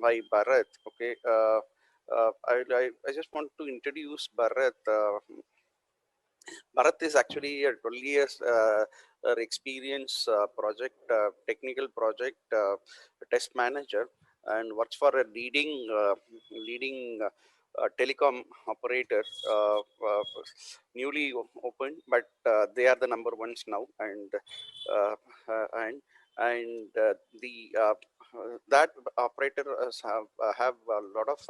by Bharat. Okay, I just want to introduce Bharat. Bharat is actually a 12 years experience project, technical project test manager, and works for a leading telecom operator, newly opened, but they are the number ones now, uh, uh, and the that operator have a lot of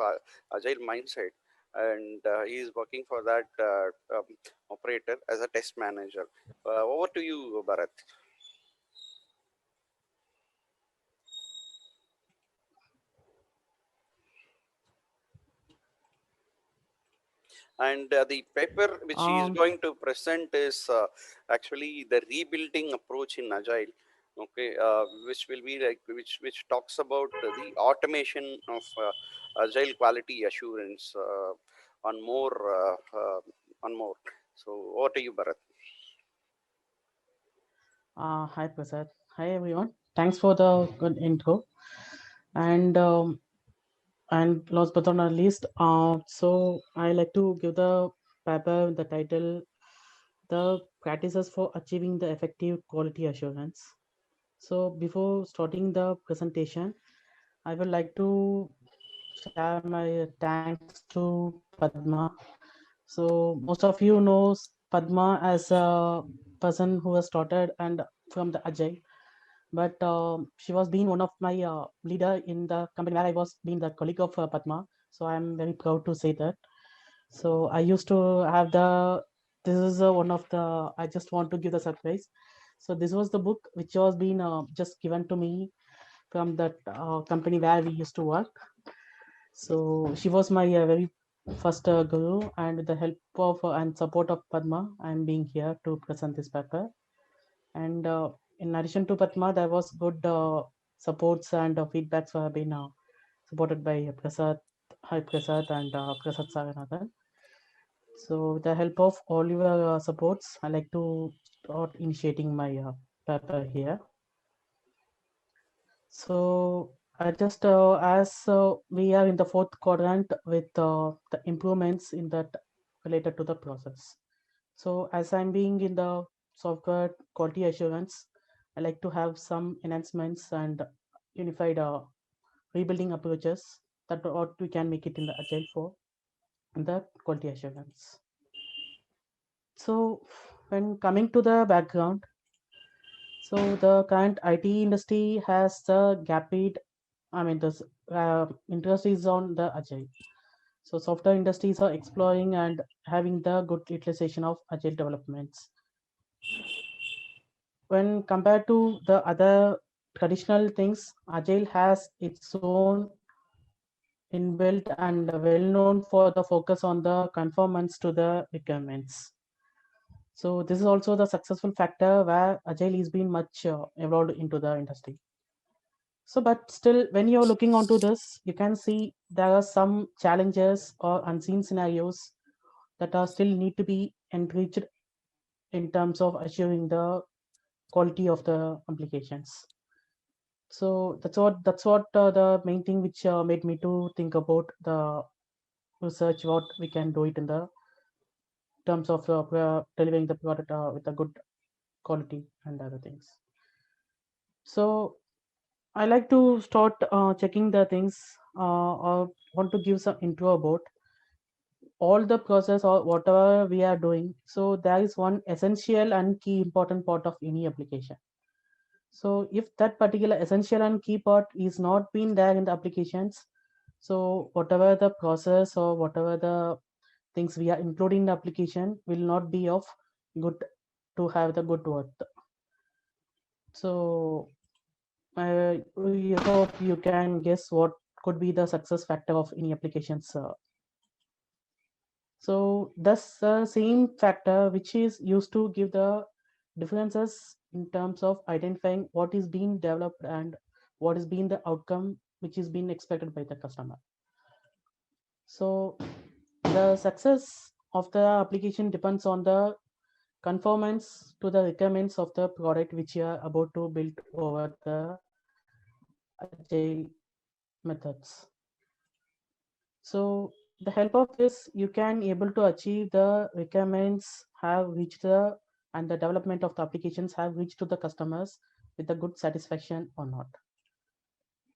agile mindset, and he is working for that operator as a test manager. Over to you, Bharat. And the paper which he is Um, going to present is actually the rebuilding approach in Agile. Okay, which will be like which talks about the automation of Agile quality assurance on more. So over to you, Bharat. Hi Prasad. Hi everyone. Thanks for the good intro. And last but not least, so I like to give the paper the title, "The Practices for Achieving the Effective Quality Assurance." So before starting the presentation, I would like to share my thanks to Padma. So most of you knows Padma as a person who has started and from the Agile, but she was being one of my leader in the company where I was being the colleague of Padma. So I am very proud to say that. So I used to have the. This is one of the. I just want to give the surprise. So this was the book which was being just given to me from that company where we used to work. So she was my very first guru, and with the help of and support of Padma, I'm being here to present this paper. And in addition to Padma, there was good supports and feedbacks were being supported by Prasad, Hi Prasad, and Prasad Saranathan. So with the help of all your supports, I like to start initiating my paper here. So I just as we are in the fourth quadrant with the improvements in that related to the process. So as I'm being in the software quality assurance, I like to have some enhancements and unified rebuilding approaches that what we can make it in the agile for in the quality assurance. So when coming to the background, so the current IT industry has the rapid, I mean, this interest is on the agile. So software industries are exploring and having the good utilization of agile developments. When compared to the other traditional things, agile has its own inbuilt and well known for the focus on the conformance to the requirements. So this is also the successful factor where agile is being much evolved into the industry. So, but still, when you're looking onto this, you can see there are some challenges or unseen scenarios that are still need to be enriched in terms of assuring the quality of the applications. So that's what the main thing which made me to think about the research what we can do it in the terms of delivering the product with a good quality and other things. So I like to start checking the things or want to give some intro about all the process or whatever we are doing. So there is one essential and key important part of any application. So if that particular essential and key part is not being there in the applications, so whatever the process or whatever the things we are including in the application will not be of good to have the good worth. So I hope you can guess what could be the success factor of any applications. So that's the same factor which is used to give the differences in terms of identifying what is being developed and what is being the outcome which is being expected by the customer. So the success of the application depends on the conformance to the requirements of the product which you are about to build over the agile methods. So the help of this, you can able to achieve the requirements have reached the and the development of the applications have reached to the customers with a good satisfaction or not.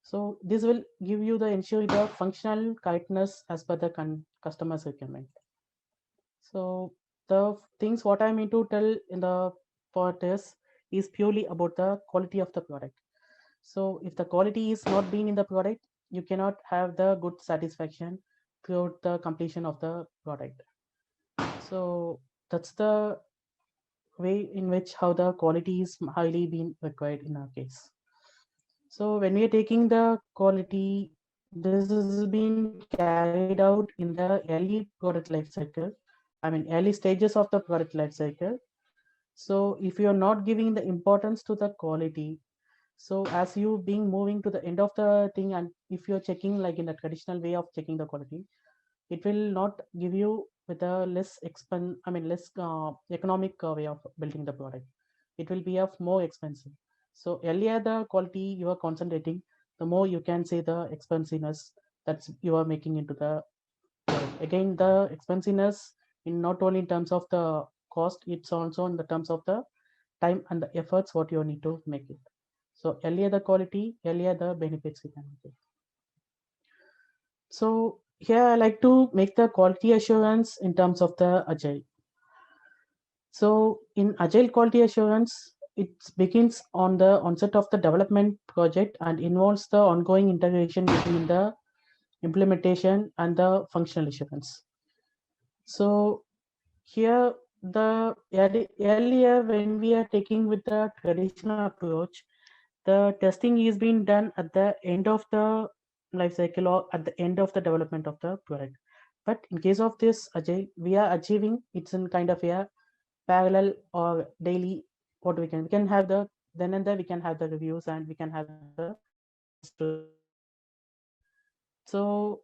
So this will give you the ensure the functional correctness as per the customer's requirement. So the things what I mean to tell in the part is purely about the quality of the product. So if the quality is not being in the product, you cannot have the good satisfaction throughout the completion of the product. So that's the way in which how the quality is highly being required in our case. So when we are taking the quality, this is being carried out in the early product life cycle. I mean early stages of the product life cycle. So if you are not giving the importance to the quality, so as you being moving to the end of the thing, and if you're checking like in the traditional way of checking the quality, it will not give you with a less economic way of building the product. It will be of more expensive. So earlier the quality you are concentrating, the more you can say the expensiveness that's you are making into the product. Again, the expensiveness in not only in terms of the cost, it's also in the terms of the time and the efforts what you need to make it. So earlier the quality, earlier the benefits you can make it. So here I like to make the quality assurance in terms of the agile. So in agile quality assurance, it begins on the onset of the development project and involves the ongoing integration between the implementation and the functional assurance. So here the earlier when we are taking with the traditional approach, the testing is being done at the end of the life cycle or at the end of the development of the product. But in case of this agile, we are achieving it's in kind of a parallel or daily. What we can have the then and there we can have the reviews and we can have the tests to the product. So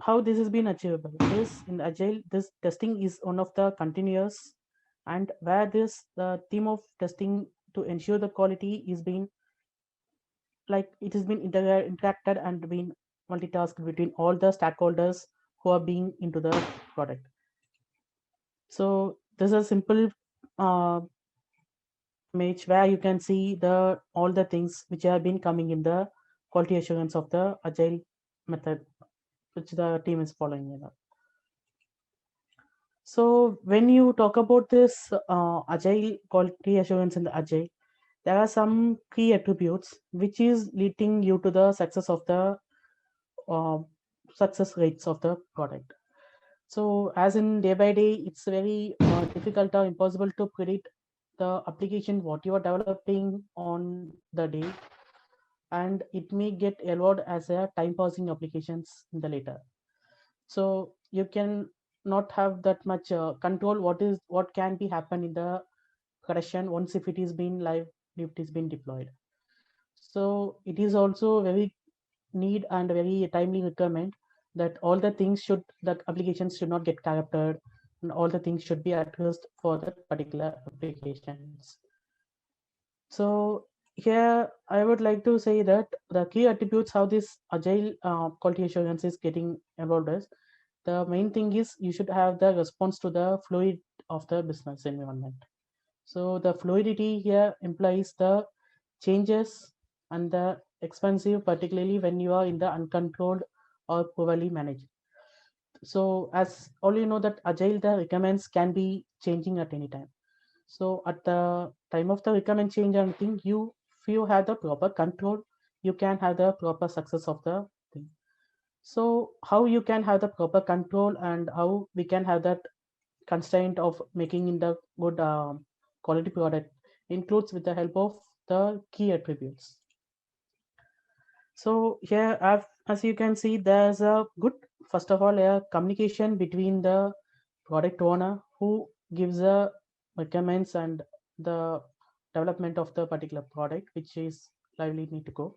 how this has been achievable is in agile this testing is one of the continuous, and where this the theme of testing to ensure the quality is being like it has been interacted and been multitasked between all the stakeholders who are being into the product. So this is a simple uh, image where you can see the all the things which have been coming in the quality assurance of the agile method which the team is following. So when you talk about this agile quality assurance in the agile, there are some key attributes which is leading you to the success of the uh, success rates of the product. So as in day by day, it's very difficult or impossible to predict the application what you are developing on the day, and it may get evolved as a time pausing applications in the later. So you can not have that much control what can be happen in the production once if it is being live, if it is being deployed. So it is also very need and very timely requirement that all the things should that applications should not get corrupted and all the things should be addressed for that particular applications. So here I would like to say that the key attributes how this agile quality assurance is getting involved is the main thing is you should have the response to the fluid of the business environment. So the fluidity here implies the changes and the expensive, particularly when you are in the uncontrolled or poorly managed. So as all you know that agile the requirements can be changing at any time. So at the time of the requirement change and thing, you if you have the proper control, you can have the proper success of the thing. So how you can have the proper control and how we can have that constraint of making in the good quality product includes with the help of the key attributes. So here as you can see there's a good first of all a communication between the product owner who gives a recommends and the development of the particular product which is lively need to go.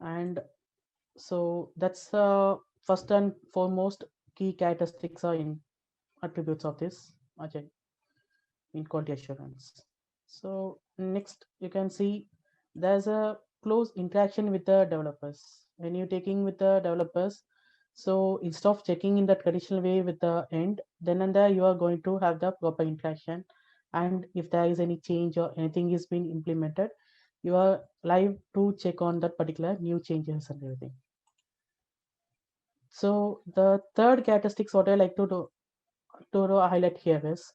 And so that's first and foremost key characteristics are in attributes of this agile in quality assurance. So next you can see there's a close interaction with the developers. when you're taking with the developers, so instead of checking in the traditional way with the end, then and there you are going to have the proper interaction. And if there is any change or anything is being implemented, you are live to check on that particular new changes and everything. So the third characteristics what I like to highlight here is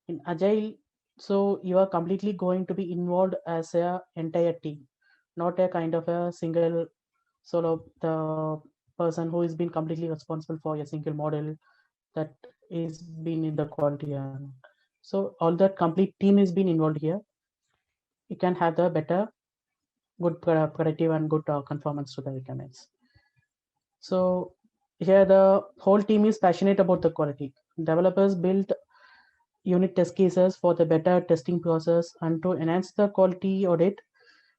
in agile, so you are completely going to be involved as a entire team, not a kind of a single solo the person who is been completely responsible for a single model that is been in the quality. And so all that complete team is being involved here, you can have the better good productive and good conformance to the requirements. So here the whole team is passionate about the quality. Developers build unit test cases for the better testing process, and to enhance the quality audit,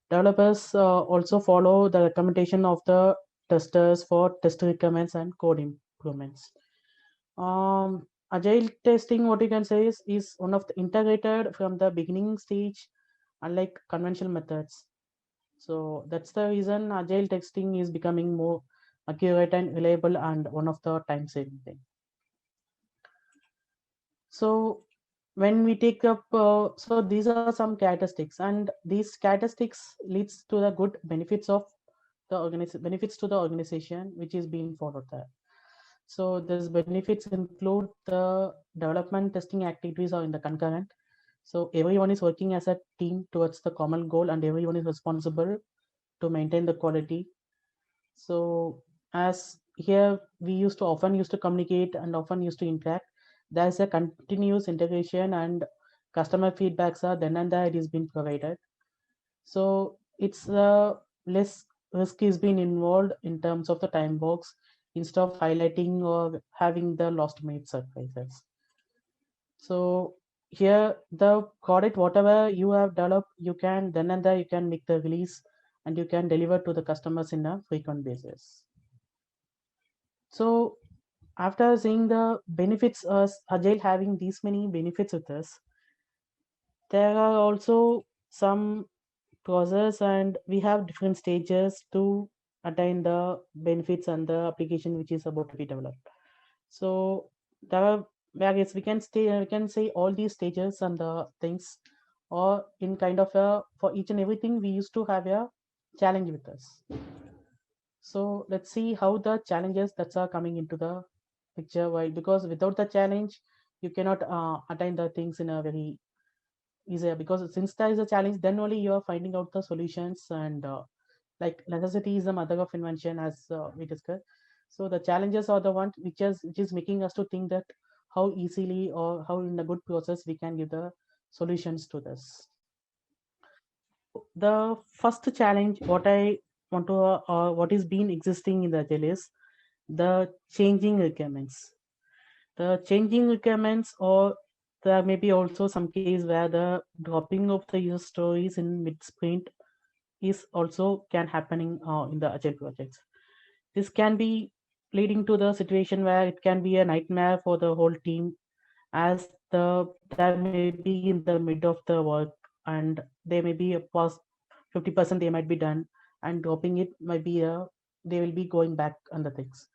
developers also follow the recommendation of the testers for test requirements and code improvements. Agile testing, what you can say is one of the integrated from the beginning stage, unlike conventional methods. So that's the reason agile testing is becoming more accurate and reliable and one of the time saving thing. So when we take up, so these are some characteristics, and these characteristics leads to the good benefits of the benefits to the organization which is being followed there. So these benefits include the development testing activities are in the concurrent. So everyone is working as a team towards the common goal, and everyone is responsible to maintain the quality. So as here we used to communicate and often used to interact. There's a continuous integration and customer feedbacks are then and there it is being provided. So it's less risk is being involved in terms of the time box instead of highlighting or having the lost minute surprises. So here the product whatever you have developed, you can then and there you can make the release and you can deliver to the customers in a frequent basis. So after seeing the benefits of agile having these many benefits with us, there are also some process and we have different stages to attain the benefits and the application which is about to be developed. So there are various we can say all these stages and the things, or in kind of a for each and everything we used to have a challenge with us. So let's see how the challenges that are coming into the picture. Why? Because without the challenge, you cannot attain the things in a very easier. Because since there is a challenge, then only you are finding out the solutions. And like necessity is the mother of invention, as we discussed. So the challenges are the one which is making us to think that how easily or how in a good process we can give the solutions to this. The first challenge, what I want to, what is being existing in the agile is the changing requirements. The changing requirements, or there may be also some case where the dropping of the user stories in mid sprint is also can happening in the agile projects. This can be leading to the situation where it can be a nightmare for the whole team, as there may be in the mid of the work and they may be a past 50% they might be done, and dropping it might be a they will be going back on the things.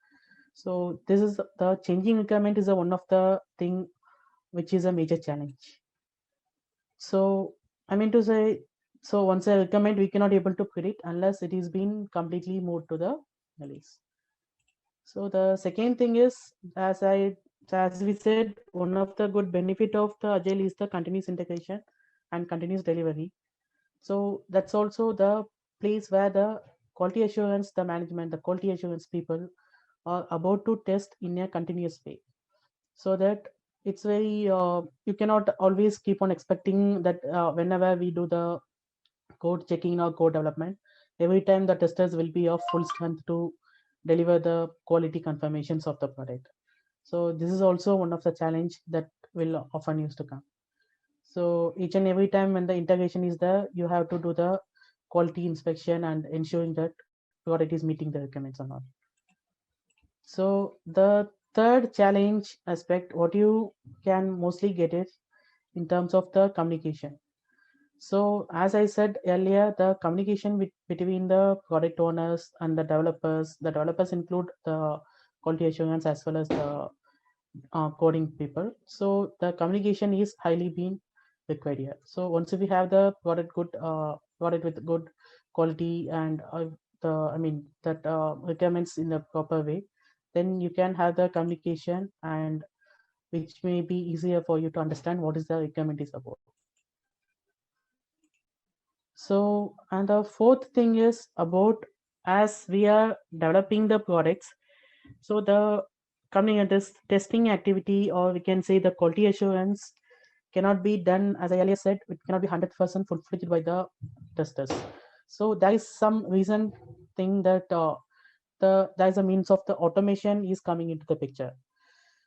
So this is the changing requirement is a one of the thing which is a major challenge. So I mean to say, so once a requirement we cannot able to predict unless it is been completely moved to the release. So the second thing is, as we said, one of the good benefit of the agile is the continuous integration and continuous delivery. So that's also the place where the quality assurance, the management, the quality assurance people are about to test in a continuous way. So that it's very you cannot always keep on expecting that whenever we do the code checking or code development, every time the testers will be of full strength to deliver the quality confirmations of the product. So this is also one of the challenge that will often used to come. So each and every time when the integration is there, you have to do the quality inspection and ensuring that product is meeting the requirements or not. So the third challenge aspect, what you can mostly get is in terms of the communication. So as I said earlier, the communication between the product owners and the developers include the quality assurance as well as the coding people. So the communication is highly being required here. So once we have the product with good quality and that requirements in the proper way, then you can have the communication, and which may be easier for you to understand what is the requirement is about. So, and the fourth thing is about, as we are developing the products, so the coming at this testing activity, or we can say the quality assurance, cannot be done, as I earlier said, it cannot be 100% fulfilled by the testers. So there is some reason thing that there is a means of the automation is coming into the picture.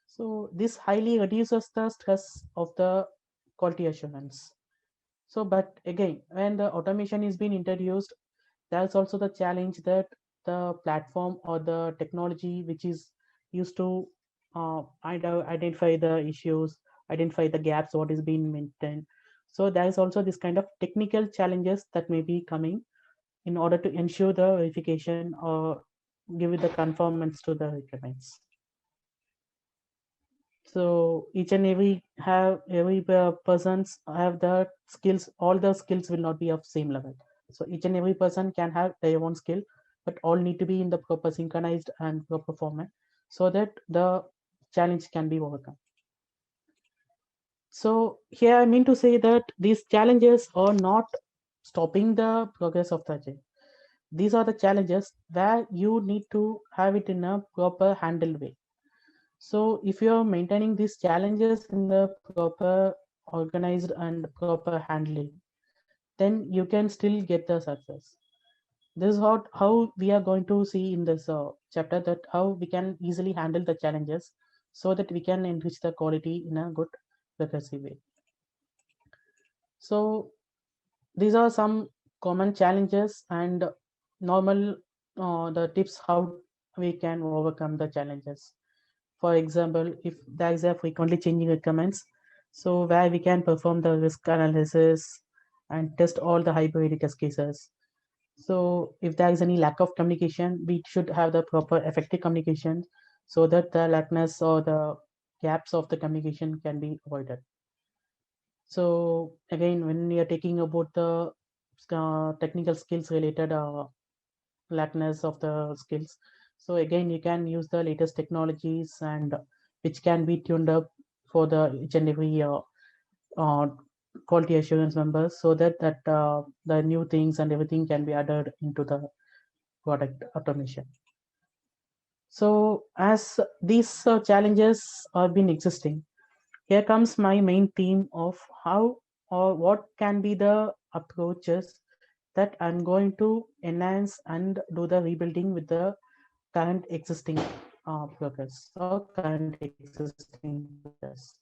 So this highly reduces the stress of the quality assurance. So, but again, when the automation is being introduced, there's also the challenge that the platform or the technology which is used to identify the issues, identify the gaps, what is being maintained. So there is also this kind of technical challenges that may be coming in order to ensure the verification or give it the conformance to the requirements. So each and every persons have the skills. All the skills will not be of same level. So each and every person can have their own skill, but all need to be in the proper synchronized and proper format, so that the challenge can be overcome. So here I mean to say that these challenges are not stopping the progress of the agile. These are the challenges where you need to have it in a proper handled way. So if you are maintaining these challenges in the proper organized and proper handling, then you can still get the success. This is how we are going to see in this chapter, that how we can easily handle the challenges so that we can enrich the quality in a good recursive way. So these are some common challenges and normal the tips how we can overcome the challenges. For example, if there is a frequently changing requirements, so where we can perform the risk analysis and test all the hybrid test cases. So if there is any lack of communication, we should have the proper effective communication so that the lackness or the gaps of the communication can be avoided. So again, when we are taking about the technical skills related lackness of the skills, so again you can use the latest technologies and which can be tuned up for the each and every uh, quality assurance members, so that the new things and everything can be added into the product automation. So as these challenges have been existing, here comes my main theme of how or what can be the approaches that I'm going to enhance and do the rebuilding with the current existing progress or current existing progress.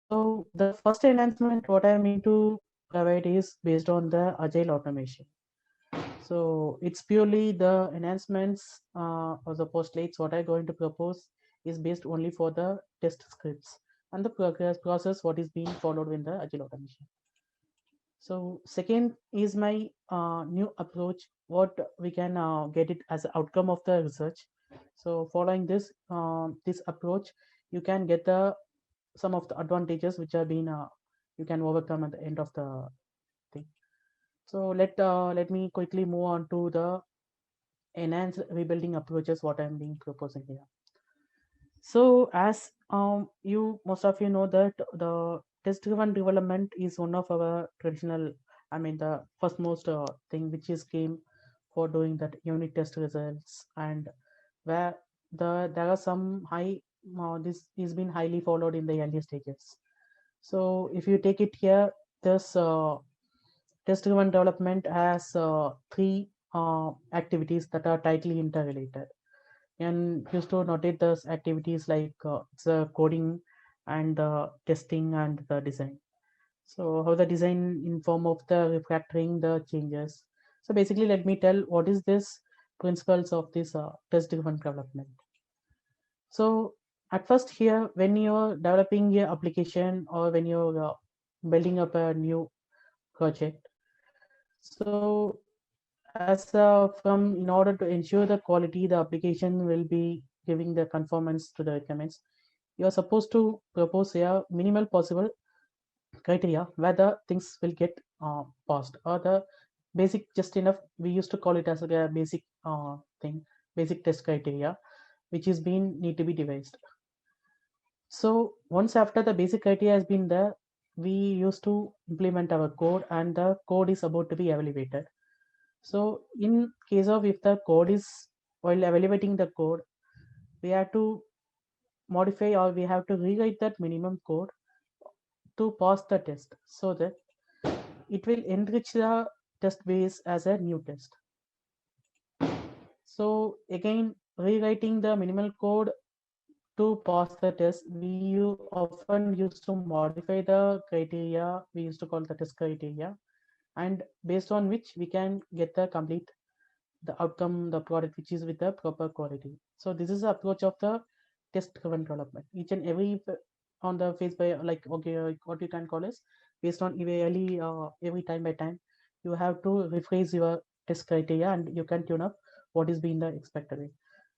So the first enhancement what I mean to provide is based on the agile automation. So it's purely the enhancements or the postulates what I'm going to propose is based only for the test scripts and the progress process what is being followed in the agile automation. So second is my new approach, what we can get it as an outcome of the research. So following this approach, you can get the some of the advantages which are being you can overcome at the end of the thing. So let me quickly move on to the enhanced rebuilding approaches what I'm being proposing here. So as you most of you know that the test driven development is one of our traditional, I mean the first most thing which is came for doing that unit test results, and where there are some high this is been highly followed in the early stages. So if you take it here, this test driven development has three activities that are tightly interrelated, and used to notate those activities like the coding and the testing and the design. So how the design in form of the refactoring the changes. So basically let me tell what is this principles of this test driven development. So at first here, when you're developing your application or when you're building up a new project. So as from in order to ensure the quality, the application will be giving the conformance to the requirements. You are supposed to propose a minimal possible criteria where the things will get passed, or the basic just enough. We used to call it as a basic thing, basic test criteria, which is being need to be devised. So once after the basic criteria has been there, we used to implement our code, and the code is about to be evaluated. So in case of if the code is, while evaluating the code, we have to modify or we have to rewrite that minimum code to pass the test, so that it will enrich the test base as a new test. So again, rewriting the minimal code to pass the test, we often used to modify the criteria, we used to call the test criteria, and based on which we can get the complete the outcome, the product which is with the proper quality. So this is the approach of the test driven development. Each and every on the phase by, like, okay, what you can call is based on every time by time, you have to rephrase your test criteria and you can tune up what is being the expected way.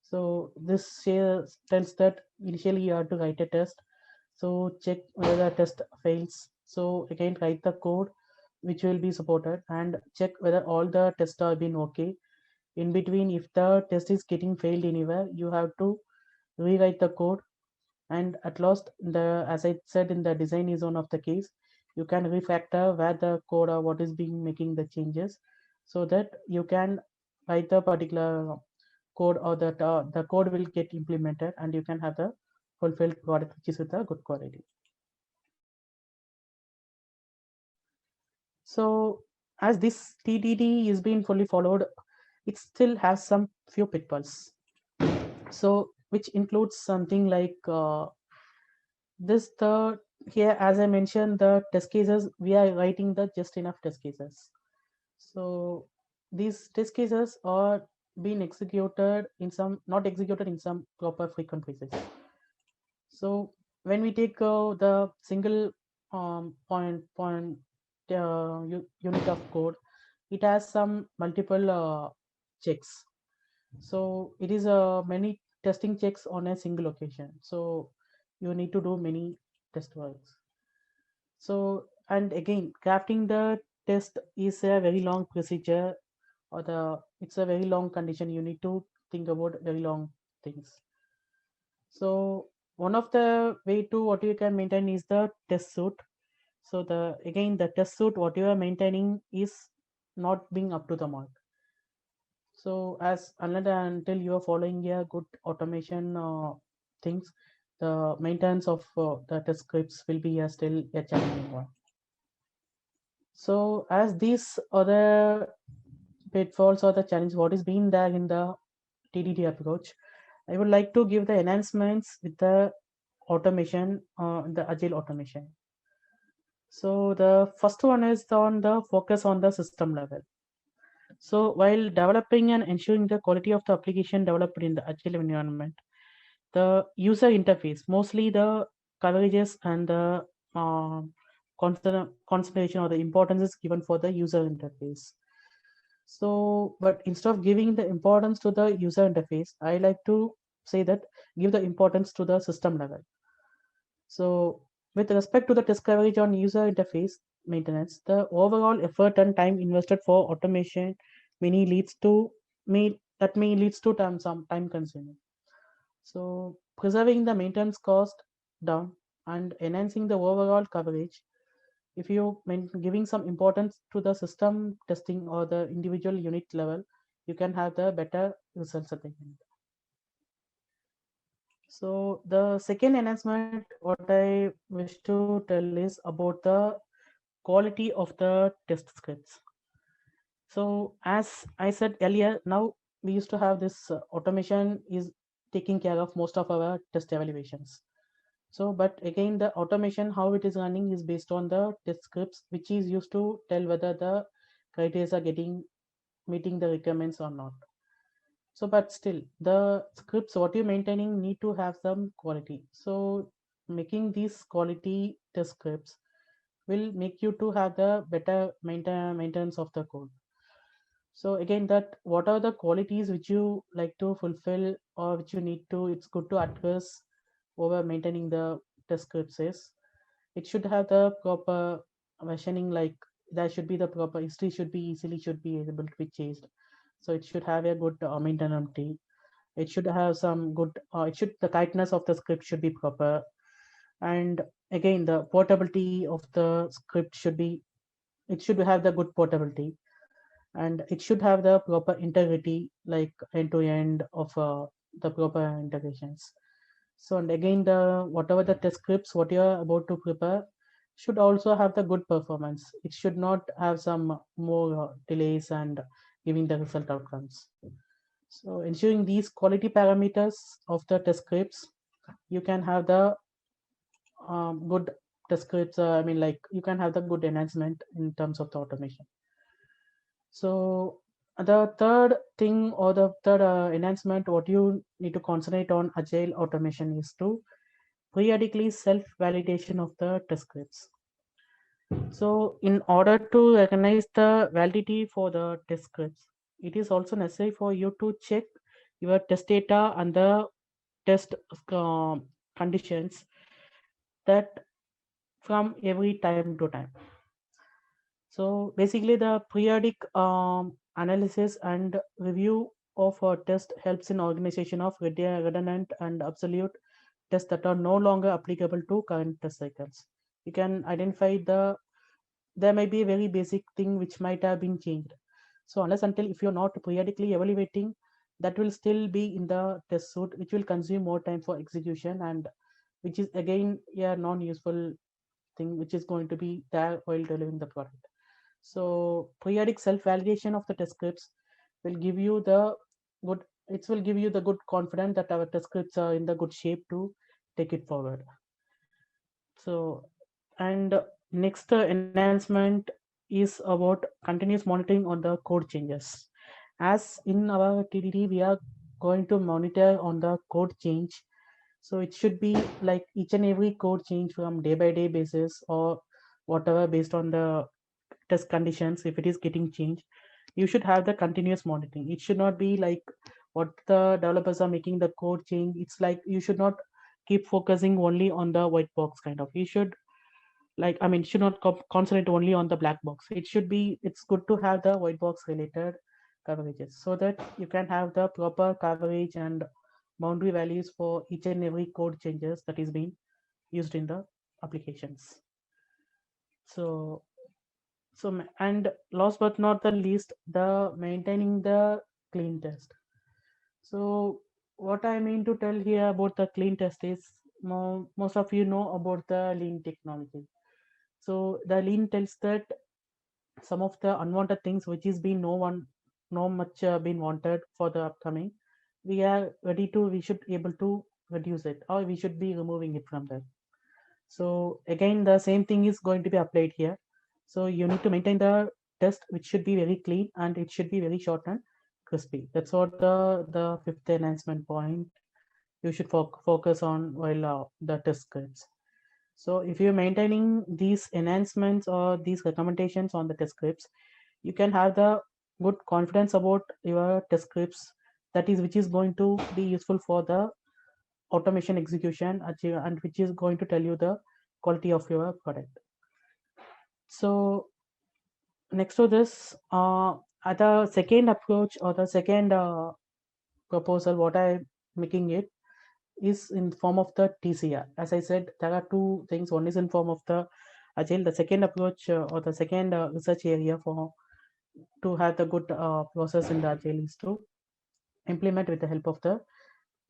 So this tells that initially you have to write a test, so check whether the test fails, so again write the code which will be supported and check whether all the tests are been okay. In between, if the test is getting failed anywhere, you have to rewrite the code. And at last, the as I said, in the design is one of the case, you can refactor where the code or what is being making the changes, so that you can write the particular code, or that the code will get implemented and you can have the fulfilled product which is with a good quality. So as this TDD is being fully followed, it still has some few pitfalls. So which includes something like this the here, as I mentioned, the test cases, we are writing the just enough test cases. So these test cases are being executed in some, not executed in some proper frequent basis. So when we take the single point unit of code, it has some multiple checks. So it is many testing checks on a single location. So you need to do many test works. So, and again, crafting the test is a very long procedure, or the it's a very long condition. You need to think about very long things. So one of the way to what you can maintain is the test suite. So the again the test suite what you are maintaining is not being up to the mark. So as until you are following a good automation things, the maintenance of the test scripts will be still a challenging one. So as these other pitfalls or the challenge what is being there in the TDD approach, I would like to give the enhancements with the automation, the agile automation. So the first one is on the focus on the system level. So while developing and ensuring the quality of the application developed in the agile environment, the user interface, mostly the coverages and the consideration or the importance is given for the user interface. So, but instead of giving the importance to the user interface, I like to say that give the importance to the system level. So with respect to the test coverage on user interface maintenance, the overall effort and time invested for automation many leads to may leads to some time consuming. So preserving the maintenance cost down and enhancing the overall coverage, if you giving some importance to the system testing or the individual unit level, you can have the better results at the end. So the second enhancement what I wish to tell is about the quality of the test scripts. So as I said earlier, now we used to have this automation is taking care of most of our test evaluations. So, but again, the automation, how it is running is based on the test scripts, which is used to tell whether the criteria are getting meeting the requirements or not. So, but still, the scripts what you're maintaining need to have some quality. So, making these quality test scripts will make you to have the better maintenance of the code. So again, that what are the qualities which you like to fulfill or which you need to, it's good to address over maintaining the test scripts is it should have the proper versioning, like there should be the proper history should be easily should be able to be changed. So it should have a good maintainability. It should have some good, it should, the tightness of the script should be proper. And again, the portability of the script should be, it should have the good portability, and it should have the proper integrity, like end to end of the proper integrations. So, and again, the whatever the test scripts what you are about to prepare should also have the good performance. It should not have some more delays and giving the result outcomes. So ensuring these quality parameters of the test scripts, you can have the good test scripts. I mean, like you can have the good enhancement in terms of the automation. So the third thing or the third enhancement, what you need to concentrate on agile automation is to periodically self-validation of the test scripts. So in order to recognize the validity for the test scripts, it is also necessary for you to check your test data and the test conditions that from every time to time. So basically the periodic analysis and review of a test helps in organization of redundant and absolute tests that are no longer applicable to current test cycles. You can identify there may be a very basic thing which might have been changed. So unless until if you're not periodically evaluating, that will still be in the test suite, which will consume more time for execution, and which is again a non-useful thing which is going to be there while delivering the product. So periodic self-validation of the test scripts will give you the good, it will give you the good confidence that our test scripts are in the good shape to take it forward. So, and next enhancement is about continuous monitoring on the code changes. As in our TDD, we are going to monitor on the code change. So it should be like each and every code change from day by day basis or whatever based on the test conditions. If it is getting changed, you should have the continuous monitoring. It should not be like what the developers are making the code change. It's like you should not keep focusing only on the white box kind of. You should like, I mean, should not concentrate only on the black box. It should be, it's good to have the white box related coverages so that you can have the proper coverage and boundary values for each and every code changes that is being used in the applications. So and last but not the least, the maintaining the clean test. So what I mean to tell here about the clean test is most of you know about the lean technology. So the lean tells that some of the unwanted things which is being no much been wanted for the upcoming, we are ready to, we should able to reduce it or we should be removing it from there. So again, the same thing is going to be applied here. So you need to maintain the test which should be very clean and it should be very short and crispy. That's what the fifth enhancement point you should focus on while the test scripts. So if you're maintaining these enhancements or these recommendations on the test scripts, you can have the good confidence about your test scripts, that is which is going to be useful for the automation execution and which is going to tell you the quality of your product. So next to this, the second approach or the second proposal, what I'm making it is in form of the TCR. As I said, there are two things. One is in form of the agile. The second approach or the second research area for to have the good process in the agile is to implement with the help of the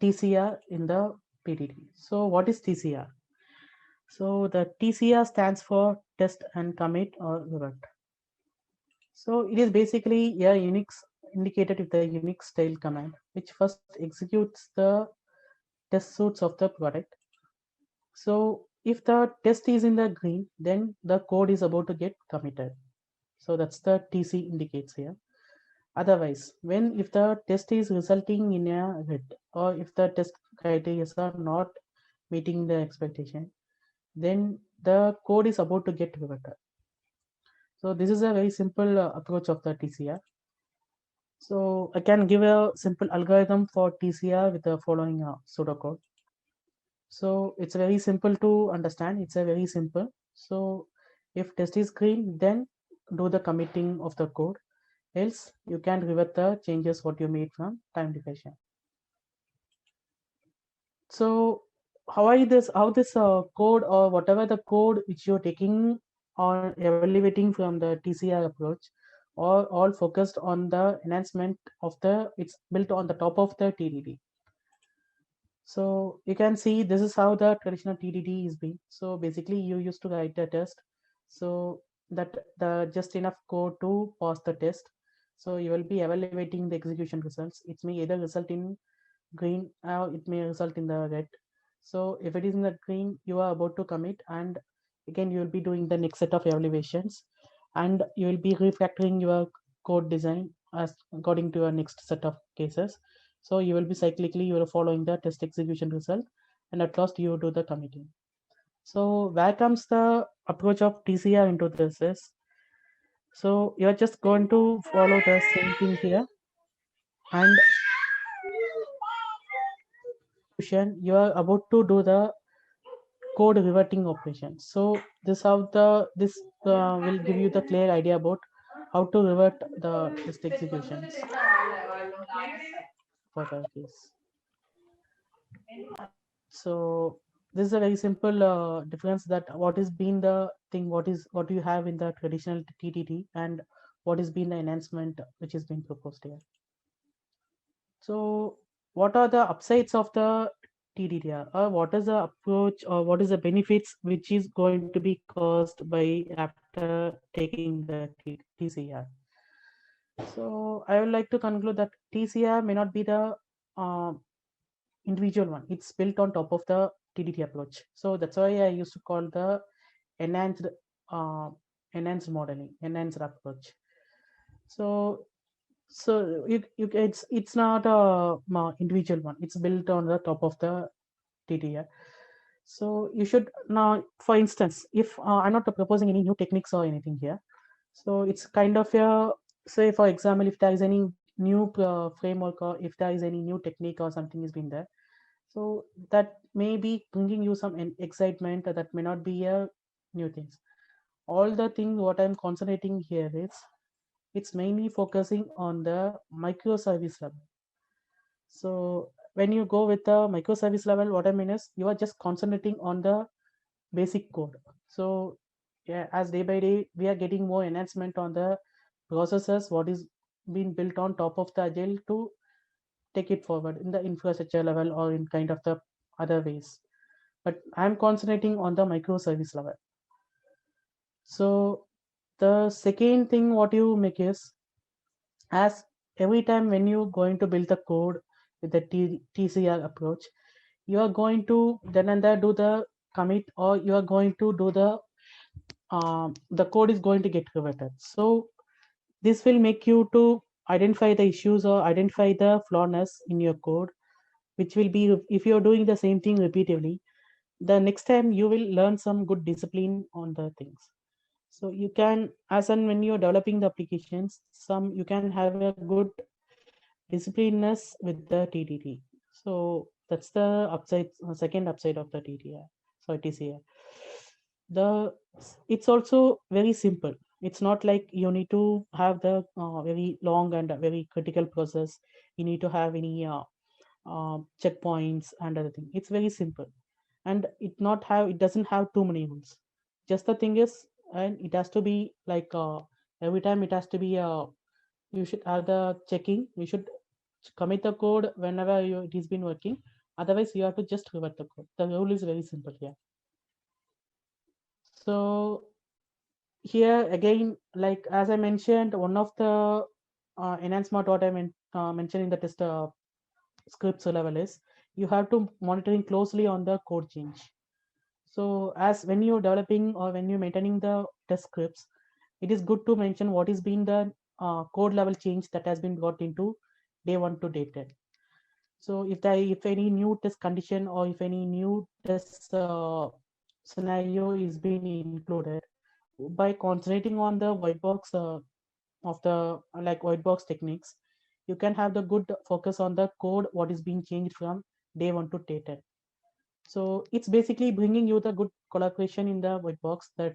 TCR in the PDD. So what is TCR? So the TCR stands for test and commit or revert. So it is basically a Unix indicated with the Unix style command, which first executes the test suites of the product. So if the test is in the green, then the code is about to get committed. So that's the TC indicates here. Otherwise, when if the test is resulting in a red or if the test criteria are not meeting the expectation, then the code is about to get reverted. So this is a very simple approach of the TCR. So I can give a simple algorithm for TCR with the following pseudocode. So it's very simple to understand. It's a very simple. So if test is green, then do the committing of the code. Else you can revert the changes what you made from time definition. So how this code or whatever the code which you're taking or evaluating from the TCR approach, all focused on the enhancement of it's built on the top of the TDD. So you can see this is how the traditional TDD is being. So basically you used to write a test, so that the just enough code to pass the test. So you will be evaluating the execution results. It may either result in green or it may result in the red. So if it is in the green, you are about to commit, and again you will be doing the next set of evaluations, and you will be refactoring your code design as according to your next set of cases. So you will be cyclically you are following the test execution result, and at last you do the committing. So where comes the approach of TCR into this is, so you are just going to follow the same thing here, and you are about to do the code reverting operation. So this will give you the clear idea about how to revert the test executions for the case. So this is a very simple difference, that what is been the thing, what you have in the traditional TTT, and what is been the enhancement which is being proposed here. So what are the upsides of the TDDR, or what is the approach, or what is the benefits which is going to be caused by after taking the TCR? So I would like to conclude that TCR may not be the uh, individual one. It's built on top of the TDT approach. So that's why I used to call the enhanced uh, enhanced modeling, enhanced approach. So it's not a individual one. It's built on the top of the TDR. So you should now, for instance, if I'm not proposing any new techniques or anything here, so it's kind of a, say for example, if there is any new framework, or if there is any new technique or something is being there, so that may be bringing you some excitement, that may not be a new things. All the things what I'm concentrating here is, it's mainly focusing on the microservice level. So when you go with the microservice level, what I mean is you are just concentrating on the basic code. So yeah, as day by day we are getting more enhancement on the processes what is being built on top of the agile to take it forward in the infrastructure level or in kind of the other ways. But I'm concentrating on the microservice level. So the second thing what you make is, as every time when you're going to build the code with the TCR approach, you are going to then and there do the commit, or you are going to do the code is going to get reverted. So this will make you to identify the issues or identify the flawness in your code, which will be, if you're doing the same thing repeatedly, the next time you will learn some good discipline on the things. So you can, as and when you're developing the applications, some you can have a good disciplineness with the TTT. So that's the upside, second upside of the TTR. Sorry, TCR. The it's also very simple. It's not like you need to have the very long and very critical process. You need to have any checkpoints and other thing. It's very simple, and it doesn't have too many rules. Just the thing is, and it has to be like every time it has to be you should have the checking. You should commit the code whenever it has been working. Otherwise, you have to just revert the code. The rule is very simple here. So here again, like as I mentioned, one of the enhancement what I mentioned in the test scripts level is, you have to monitoring closely on the code change. So as when you're developing or when you're maintaining the test scripts, it is good to mention what is being the code level change that has been brought into day 1 to day 10. So if any new test condition or if any new test scenario is being included. By concentrating on the white box of the like white box techniques, you can have the good focus on the code what is being changed from day 1 to day 10. So it's basically bringing you the good collaboration in the white box that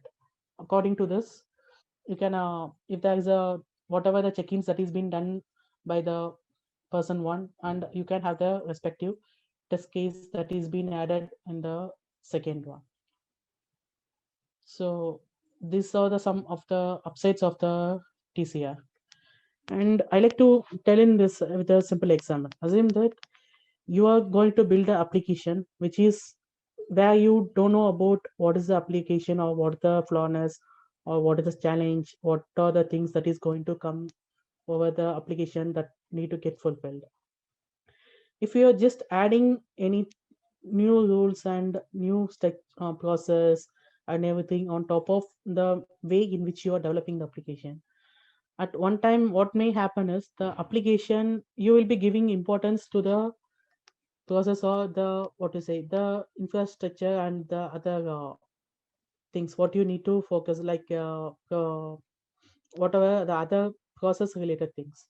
according to this you can if there is a whatever the check-ins that is being done by the person one, and you can have the respective test case that is being added in the second one. So these are the some of the upsides of the TCR. And I like to tell in this with a simple example. Assume that you are going to build an application which is where you don't know about what is the application or what the flawness or what is the challenge, what are the things that is going to come over the application that need to get fulfilled. If you are just adding any new rules and new process and everything on top of the way in which you are developing the application, at one time what may happen is the application you will be giving importance to the process or the what to say the infrastructure and the other things what you need to focus like whatever the other process related things.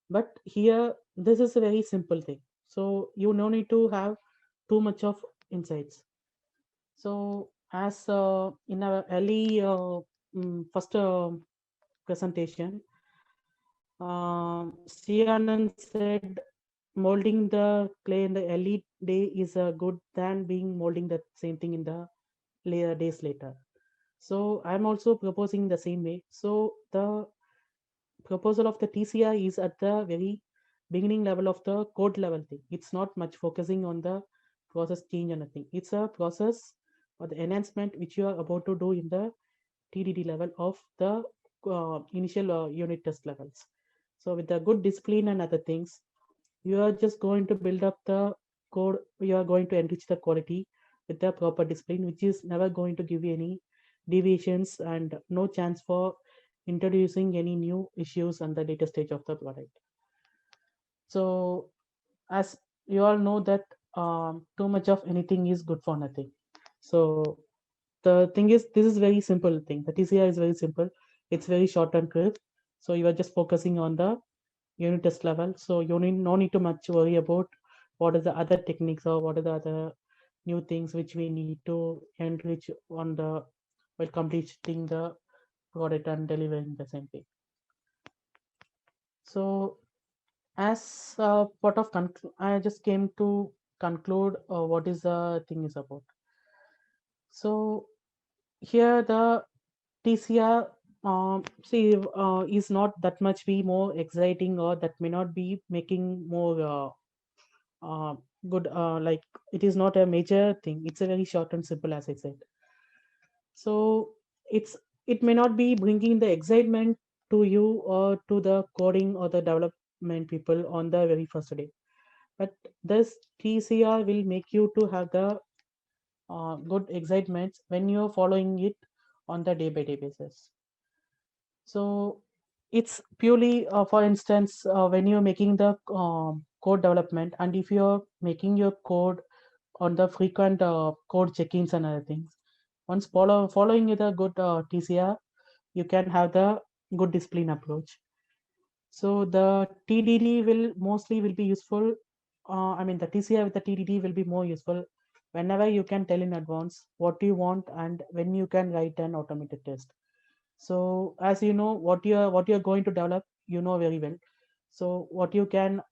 But here this is a very simple thing, so you no need to have too much of insights. So as in our early first presentation, Sianand said molding the clay in the early day is good than being molding the same thing in the later days later. So I'm also proposing the same way. So the proposal of the TCR is at the very beginning level of the code level thing. It's not much focusing on the process change or nothing. It's a process or the enhancement which you are about to do in the TDD level of the initial unit test levels. So with the good discipline and other things, you are just going to build up the code. You are going to enrich the quality with the proper discipline, which is never going to give you any deviations and no chance for introducing any new issues on the later stage of the product. So as you all know that too much of anything is good for nothing. So the thing is this is very simple thing. The TCR is very simple. It's very short and crisp. So you are just focusing on the unit test level. So you need no need to much worry about what is the other techniques or what are the other new things which we need to enrich on the while completing the product and delivering the same thing. So as part of I just came to conclude what is the thing is about. So here the TCR is not that much be more exciting or that may not be making more good like it is not a major thing. It's a very short and simple as I said. So it's it may not be bringing the excitement to you or to the coding or the development people on the very first day, but this TCR will make you to have the good excitements when you're following it on the day by day basis. So it's purely for instance when you're making the code development, and if you're making your code on the frequent code check-ins and other things, once following with a good TCR, you can have the good discipline approach. So the TDD will mostly will be useful. I mean the TCR with the TDD will be more useful whenever you can tell in advance what you want and when you can write an automated test. So as you know what you're going to develop, you know very well. So what you can,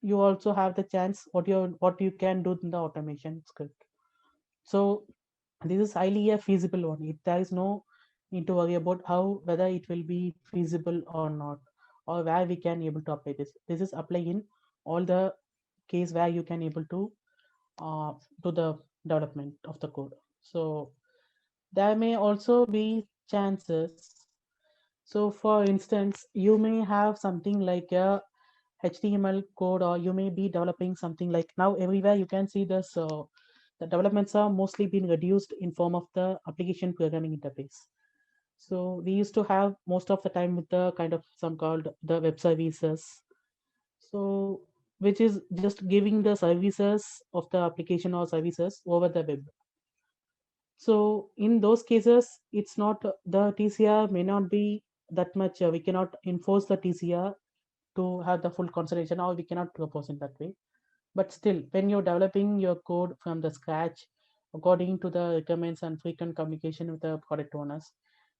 you also have the chance what you can do in the automation script. So this is highly a feasible one. There is no need to worry about how whether it will be feasible or not, or where we can able to apply this. This is apply in all the case where you can able to do the development of the code. So there may also be chances. So for instance, you may have something like a HTML code, or you may be developing something like now everywhere you can see this. The developments are mostly being reduced in form of the application programming interface. So we used to have most of the time with the kind of some called the web services. So which is just giving the services of the application or services over the web. So in those cases, it's not the TCR may not be that much. We cannot enforce the TCR to have the full consideration, or we cannot propose in that way. But still, when you're developing your code from the scratch, according to the requirements and frequent communication with the product owners,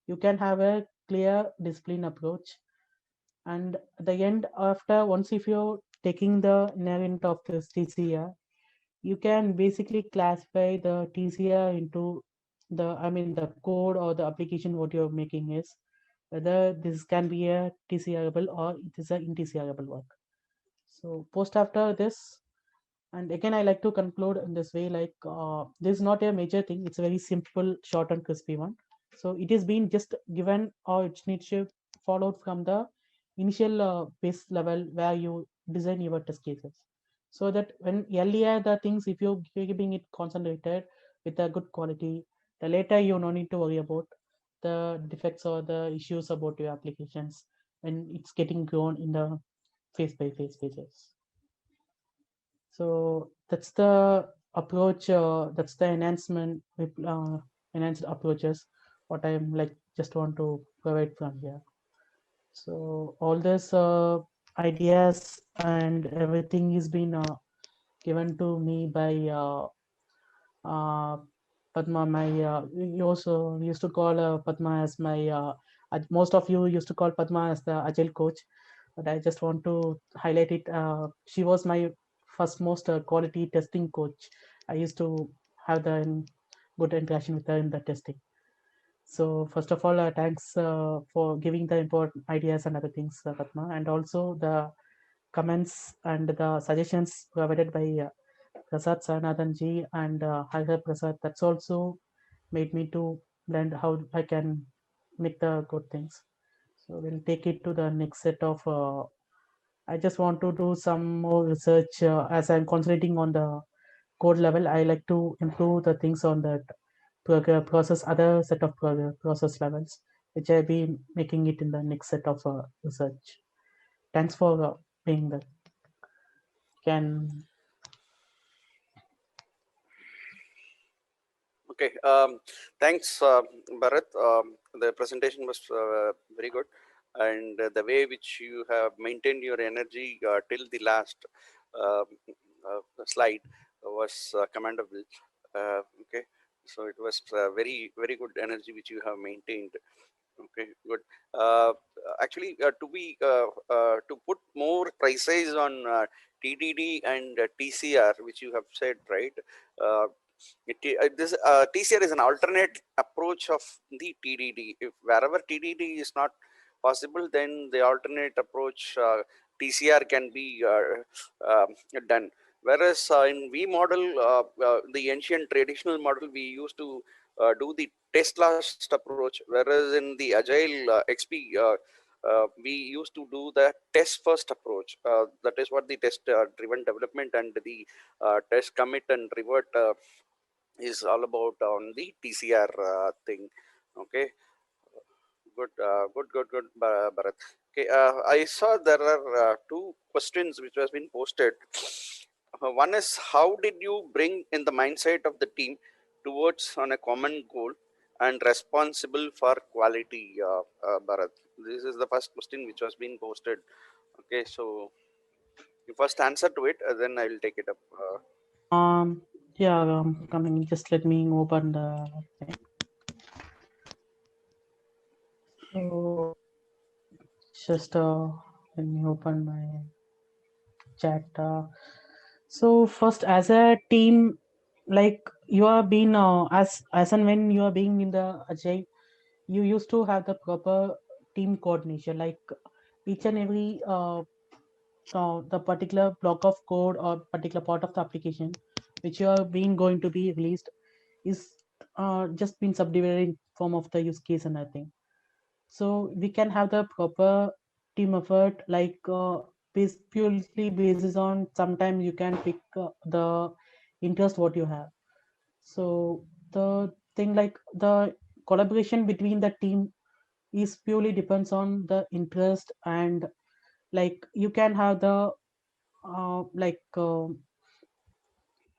you can have a clear discipline approach. And at the end, after once if you're taking the inherent of this TCR, you can basically classify the TCR into the code or the application what you're making is whether this can be a TCRable or it is a in-TCRable work. So post after this, and again, I like to conclude in this way, like this is not a major thing. It's a very simple, short and crispy one. So it is being just given, or it needs to followed from the initial base level where you design your test cases. So that when earlier the things, if you're keeping it concentrated with a good quality, the later you no need to worry about the defects or the issues about your applications when it's getting grown in the phase by phase phases. So that's the approach. That's the enhanced approaches. What I'm like just want to provide from here. So all this ideas and everything is been given to me by uh, Padma. My you also used to call Padma as my. Most of you used to call Padma as the agile coach, but I just want to highlight it. She was my first most quality testing coach. I used to have the good interaction with her in the testing. So first of all, thanks for giving the important ideas and other things, Padma, and also the comments and the suggestions provided by Prasad Saranathan ji and Hagar Prasad. That's also made me to learn how I can make the good things. So we'll take it to the next set of. I just want to do some more research as I'm concentrating on the code level. I like to improve the things on that process, other set of process levels, which I'll be making it in the next set of research. Thanks for being there. Can Okay, thanks, Bharat. The presentation was very good, and the way which you have maintained your energy till the last um, slide was commendable. Okay, so it was very very good energy which you have maintained. Okay, good. Actually, to put more precise on TDD and TCR, which you have said, right? Uh, this TCR is an alternate approach of the TDD. If wherever TDD is not possible, then the alternate approach TCR can be done. Whereas in V model, the ancient traditional model, we used to do the test last approach, whereas in the agile XP, we used to do the test first approach. That is what the test driven development and the test commit and revert is all about on the TCR thing. Okay, good, Bharat. Okay, I saw there are two questions which has been posted. One is, how did you bring in the mindset of the team towards on a common goal and responsible for quality, Bharat? This is the first question which was being posted. Okay, so you first answer to it, then I will take it up. yeah, coming. Just let me open the thing. So just let me open my chat. So first, as a team, like you are being as and when you are being in the agile, you used to have the proper team coordination. Like each and every the particular block of code or particular part of the application which you are being going to be released is just been subdivided in form of the use case and everything. So we can have the proper team effort, like purely basis on sometimes you can pick the interest what you have. So the thing like the collaboration between the team is purely depends on the interest, and like you can have the like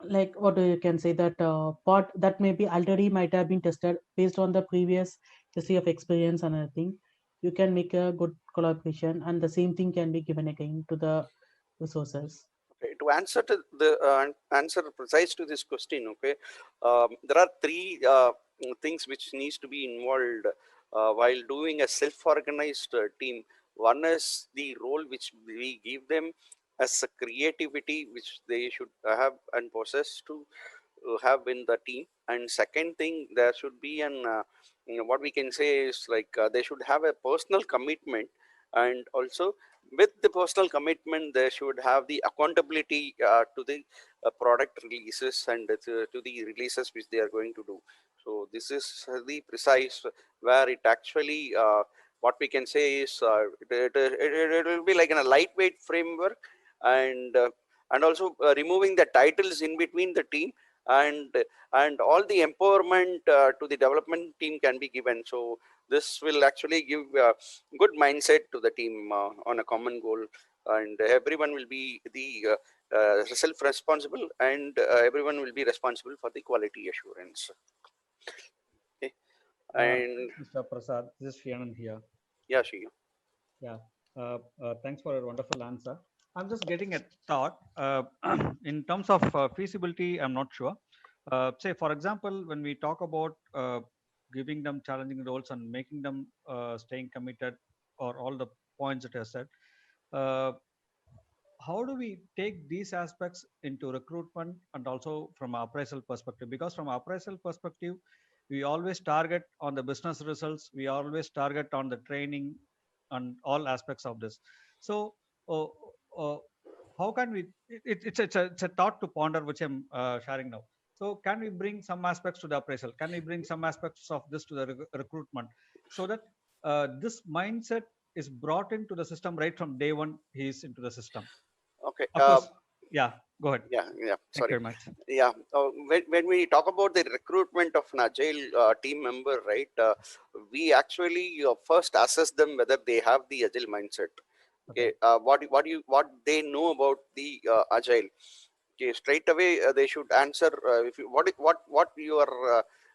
like what you can say that part that maybe already might have been tested based on the previous history of experience and everything. You can make a good collaboration, and the same thing can be given again to the resources. Okay, to answer to the answer precise to this question, okay, there are three things which needs to be involved while doing a self-organized team. One is the role which we give them as a creativity which they should have and possess to have in the team. And second thing, there should be an what we can say is like they should have a personal commitment, and also with the personal commitment they should have the accountability to the product releases and to the releases which they are going to do. So this is the precise where it actually what we can say is it will be like in a lightweight framework, and and also removing the titles in between the team, and and all the empowerment to the development team can be given. So this will actually give good mindset to the team on a common goal, and everyone will be the self responsible, and everyone will be responsible for the quality assurance. Okay. And Thanks, Mr. Prasad. This is Srianand here. yeah, Shri. Yeah. Thanks for a wonderful answer. I'm just getting a thought. In terms of feasibility, I'm not sure. Say, for example, when we talk about giving them challenging roles and making them staying committed, or all the points that I said, uh, how do we take these aspects into recruitment and also from appraisal perspective? Because from appraisal perspective, we always target on the business results, we always target on the training and all aspects of this. So uh, uh, how can we it's a thought to ponder which I'm sharing now. So can we bring some aspects to the appraisal, can we bring some aspects of this to the recruitment, so that this mindset is brought into the system right from day one he is into the system? Okay. Of course. Yeah, go ahead. Yeah. Thank you Sorry. very much. Yeah. When we talk about the recruitment of an agile team member, right? We actually first assess them whether they have the agile mindset. Okay. What they know about the agile. Okay. Straight away they should answer. If you, what your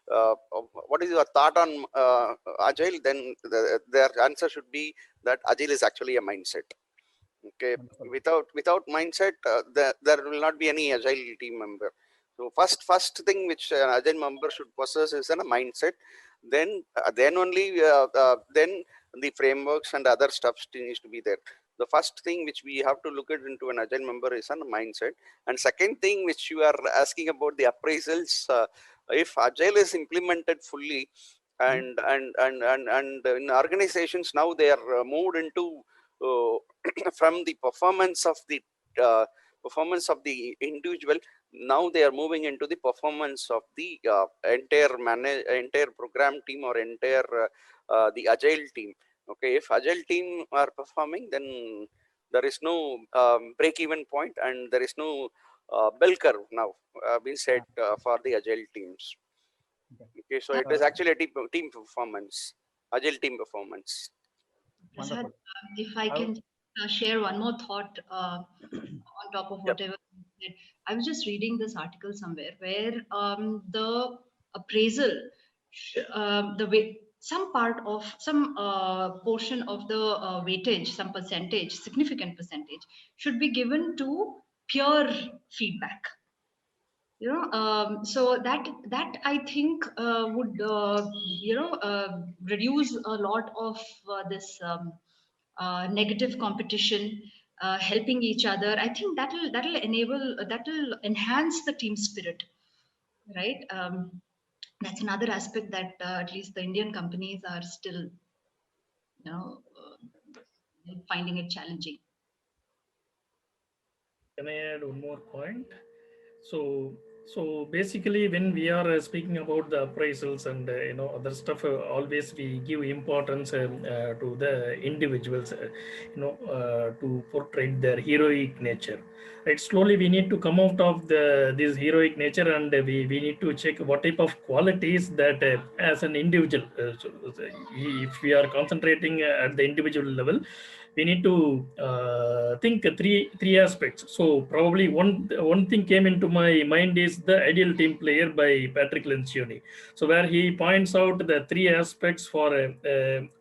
what is your thought on agile? Then their answer should be that agile is actually a mindset. Okay, Wonderful. without mindset there will not be any agile team member. So first thing which an agile member should possess is a mindset. Then only then the frameworks and other stuff still needs to be there. The first thing which we have to look at into an agile member is a mindset. And second thing which you are asking about the appraisals, if agile is implemented fully, and in organizations now they are moved into uh, from the uh, performance of the individual. Now they are moving into the performance of the entire program team or entire the agile team. Okay, if agile team are performing, then there is no break even point, and there is no bell curve now being set for the agile teams. Okay. Okay, so it is actually a team performance, agile team performance. Prasad, Wonderful. if I can share one more thought on top of Yep. whatever you said. I was just reading this article somewhere where the appraisal, the way some part of some portion of the weightage, some percentage, significant percentage, should be given to peer feedback. So that I think would reduce a lot of this negative competition, helping each other. I think that'll enable, that'll enhance the team spirit, right? That's another aspect that at least the Indian companies are still, finding it challenging. Can I add one more point? So, so basically, when we are speaking about the appraisals and other stuff, always we give importance to the individuals, to portray their heroic nature. Right. Slowly, we need to come out of this heroic nature, and we need to check what type of qualities that as an individual. If we are concentrating at the individual level, we need to think three aspects. So probably one thing came into my mind is the Ideal Team Player by Patrick Lencioni. So where he points out the three aspects for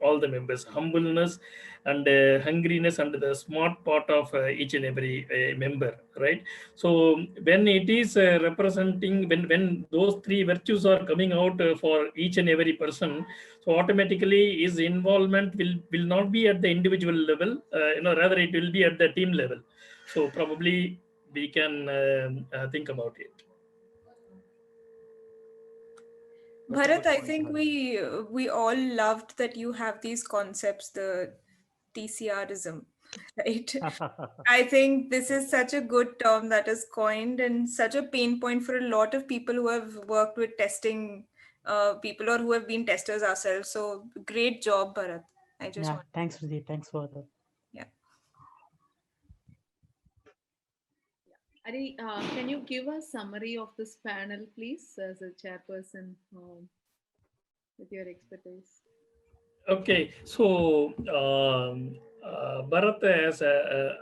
all the members: humbleness and hungriness and the smart part of each and every member, right? So when it is representing, when those three virtues are coming out for each and every person, so automatically his involvement will not be at the individual level, rather it will be at the team level. So probably we can think about it. Bharat, I think we all loved that you have these concepts, the TCRism, right? I think this is such a good term that is coined and such a pain point for a lot of people who have worked with testing people or who have been testers ourselves. So great job, Bharat. I just want. Thanks, Rudy. Thanks for that. Yeah. Ari, can you give a summary of this panel, please, as a chairperson, with your expertise? Okay, so Bharat has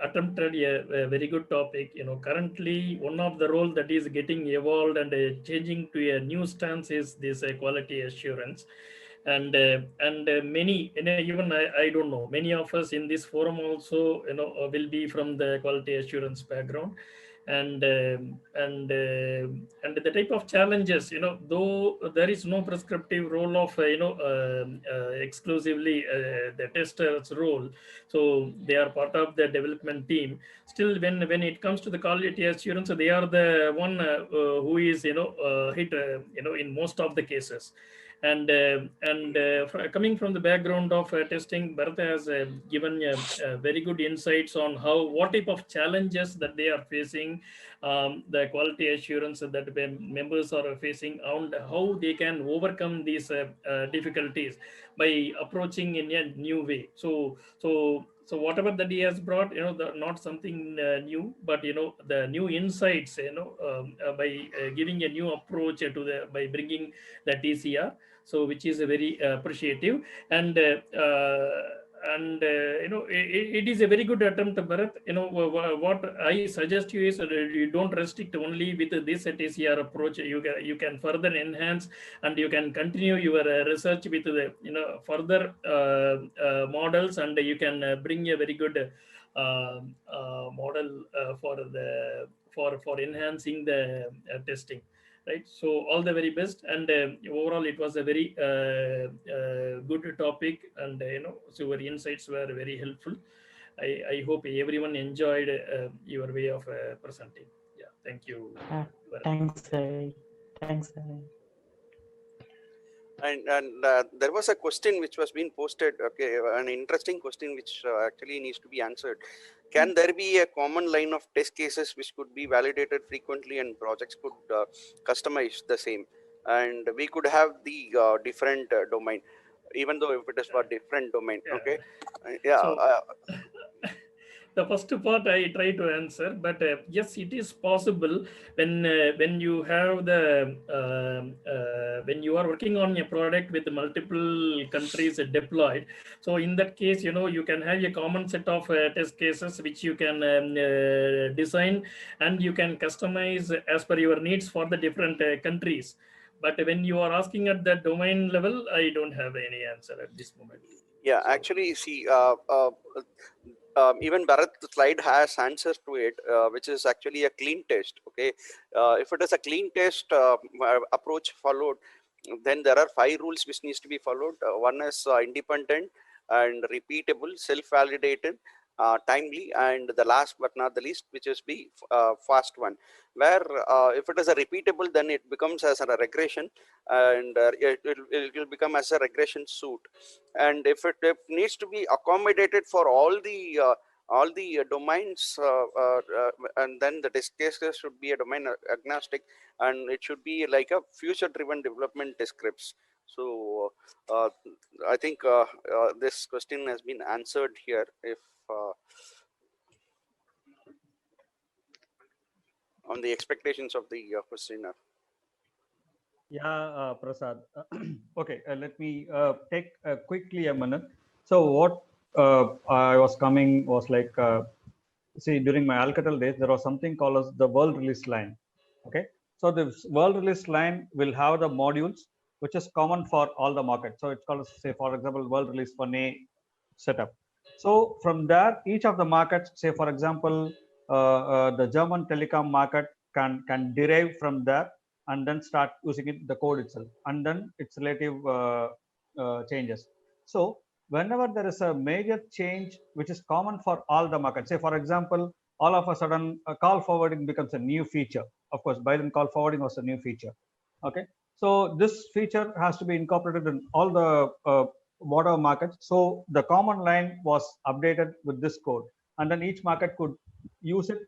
attempted a very good topic. Currently one of the role that is getting evolved and changing to a new stance is this quality assurance. And many, even I don't know, many of us in this forum also, will be from the quality assurance background. And the type of challenges, though there is no prescriptive role of exclusively the tester's role, so they are part of the development team. Still, when it comes to the quality assurance, they are the one who is hit in most of the cases. And coming from the background of testing, Bharat has given very good insights on what type of challenges that they are facing, the quality assurance that members are facing, and how they can overcome these difficulties by approaching in a new way. So whatever that he has brought, not something new, but the new insights, by giving a new approach by bringing the TCR, so which is very appreciative. And it is a very good attempt, Bharat. What I suggest you is you don't restrict only with this TCR approach. You can further enhance, and you can continue your research with the further models, and you can bring a very good model for enhancing the testing. Right. So all the very best, and overall it was a very good topic, and so your insights were very helpful. I hope everyone enjoyed your way of presenting. Yeah, thank you. Thanks, Harry. Thanks, Harry. And there was a question which was being posted, okay, an interesting question which actually needs to be answered. Can there be a common line of test cases which could be validated frequently and projects could customize the same? And we could have the different domain, even though if it is for different domain, okay? Yeah. So, the first part I try to answer, but yes, it is possible when you have when you are working on a product with multiple countries deployed. So in that case, you can have a common set of test cases which you can design, and you can customize as per your needs for the different countries. But when you are asking at the domain level, I don't have any answer at this moment. Yeah, actually, see, even Bharat's slide has answers to it, which is actually a clean test. Okay, if it is a clean test approach followed, then there are 5 rules which needs to be followed. One is independent and repeatable, self-validated, timely, and the last but not the least, which is the fast one, where if it is a repeatable, then it becomes as a regression, and it will become as a regression suit. And if it needs to be accommodated for all the domains, and then the test cases should be a domain agnostic, and it should be like a future driven development test scripts. So I think this question has been answered here. If on the expectations of the questioner. Yeah, Prasad. Okay, let me take quickly a minute. So what I was coming was like, see, during my Alcatel days, there was something called as the world release line. Okay, so the world release line will have the modules which is common for all the markets. So it's called, say, for example, world release for A setup. So from there, each of the markets, say for example, the German telecom market can derive from there and then start using it, the code itself, and then its relative changes. So whenever there is a major change which is common for all the markets, say for example, all of a sudden call forwarding becomes a new feature. Of course, by then call forwarding was a new feature. Okay, so this feature has to be incorporated in all the whatever markets. So the common line was updated with this code, and then each market could use it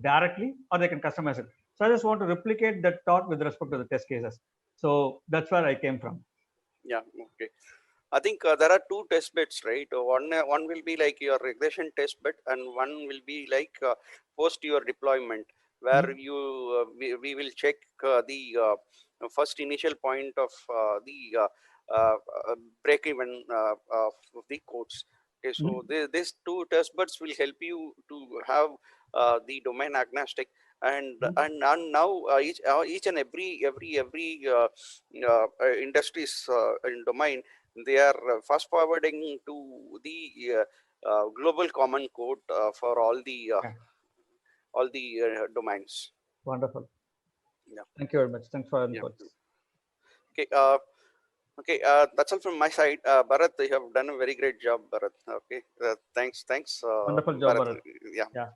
directly or they can customize it. So I just want to replicate that thought with respect to the test cases. So that's where I came from. Yeah, okay. I think there are two test beds, right? One will be like your regression test bed, and one will be like post your deployment, where we will check the first initial point of the break even of the codes. Okay, so these two test beds will help you to have the domain agnostic, and now each and every industries in domain, they are fast forwarding to the global common code for all the domains. Wonderful. Yeah. Thank you very much. Thanks for your input. Okay. Okay. That's all from my side. Bharat, you have done a very great job, Bharat. Okay. Thanks. Wonderful job, Bharat. Yeah.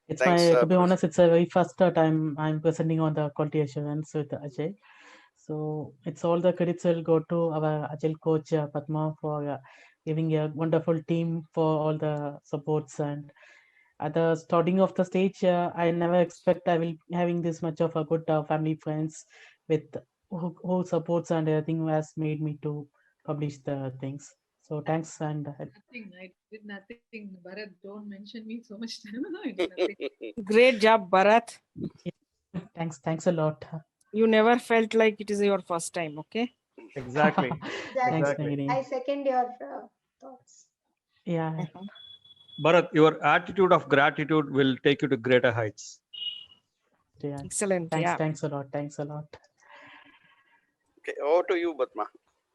It's Thanks, to be honest, it's a very first time I'm presenting on the quality assurance with Ajay. So it's all the credits will go to our Agile coach Padma for giving a wonderful team for all the supports. And at the starting of the stage, I never expect I will having this much of a good family friends with who supports and everything who has made me to publish the things. So thanks and Nothing. I did nothing. Bharat, don't mention me so much time. I did nothing. Great job, Bharat. Thanks a lot. You never felt like it is your first time, okay? Exactly. Thanks, Exactly. Nagini. I second your thoughts. Yeah. Bharat, your attitude of gratitude will take you to greater heights. Yeah. Excellent. Thanks. Yeah. Thanks a lot. Thanks a lot. Okay. Over to you, Padma.